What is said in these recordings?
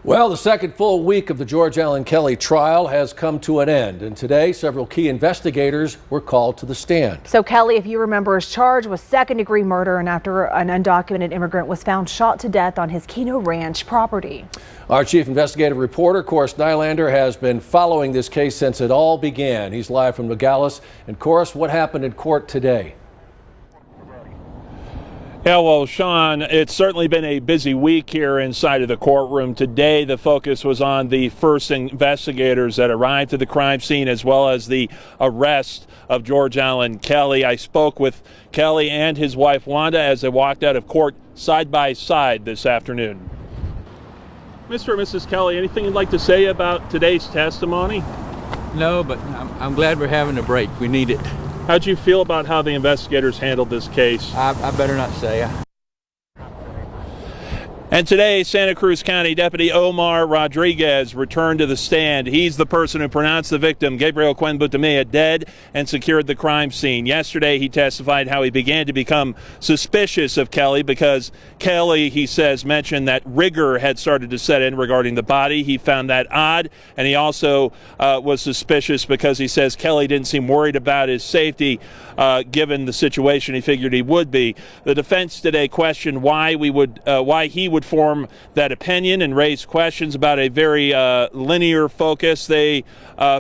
Well, the second full week of the George Allen Kelly trial has come to an end, and today several key investigators were called to the stand. So Kelly, if you remember, is charged with second-degree murder and after an undocumented immigrant was found shot to death on his Keno Ranch property. Our chief investigative reporter, Corus Nylander, has been following this case since it all began. He's live from Nogales. And Corus, what happened in court today? Yeah, well, Sean, it's certainly been a busy week here inside of the courtroom. Today, the focus was on the first investigators that arrived to the crime scene, as well as the arrest of George Allen Kelly. I spoke with Kelly and his wife, Wanda, as they walked out of court side by side this afternoon. Mr. and Mrs. Kelly, anything you'd like to say about today's testimony? No, but I'm glad we're having a break. We need it. How'd you feel about how the investigators handled this case? I better not say. And today, Santa Cruz County Deputy Omar Rodriguez returned to the stand. He's the person who pronounced the victim, Gabriel Butamea, dead and secured the crime scene. Yesterday, he testified how he began to become suspicious of Kelly because Kelly, he says, mentioned that rigor had started to set in regarding the body. He found that odd, and he also was suspicious because he says Kelly didn't seem worried about his safety given the situation he figured he would be. The defense today questioned why he would form that opinion and raise questions about a very linear focus they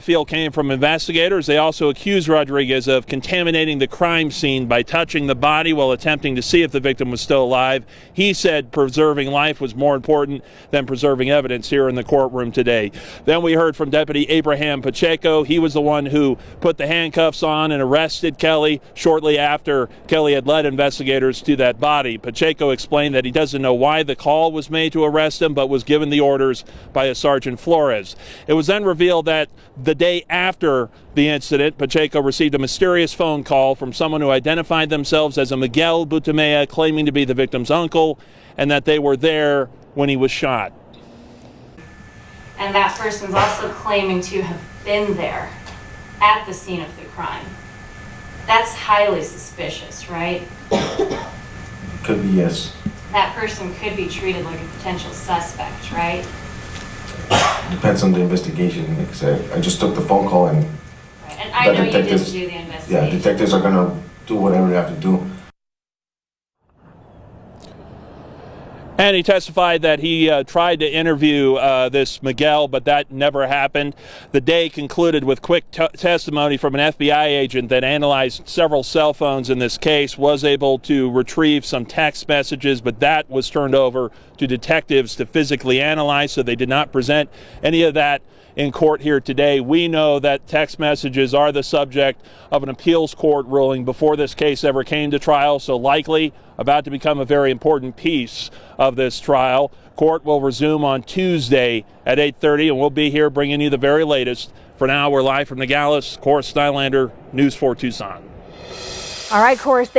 feel came from investigators. They also accused Rodriguez of contaminating the crime scene by touching the body while attempting to see if the victim was still alive. He said preserving life was more important than preserving evidence here in the courtroom today. Then we heard from Deputy Abraham Pacheco. He was the one who put the handcuffs on and arrested Kelly shortly after Kelly had led investigators to that body. Pacheco explained that he doesn't know why the call was made to arrest him, but was given the orders by a Sergeant Flores. It was then revealed that the day after the incident, Pacheco received a mysterious phone call from someone who identified themselves as a Miguel Butamea, claiming to be the victim's uncle, and that they were there when he was shot. And that person's also claiming to have been there at the scene of the crime. That's highly suspicious, right? Could be, yes. That person could be treated like a potential suspect, right? Depends on the investigation. Like I said, I just took the phone call and... Right. And I know you did do the investigation. Yeah, detectives are going to do whatever they have to do. And he testified that he tried to interview this Miguel, but that never happened. The day concluded with quick testimony from an FBI agent that analyzed several cell phones in this case, was able to retrieve some text messages, but that was turned over to detectives to physically analyze, so they did not present any of that in court here today. We know that text messages are the subject of an appeals court ruling before this case ever came to trial, so likely about to become a very important piece of this trial. Court will resume on Tuesday at 8:30, and we'll be here bringing you the very latest. For now, we're live from Nogales. Corus Nylander, News 4 Tucson. All right, Corus.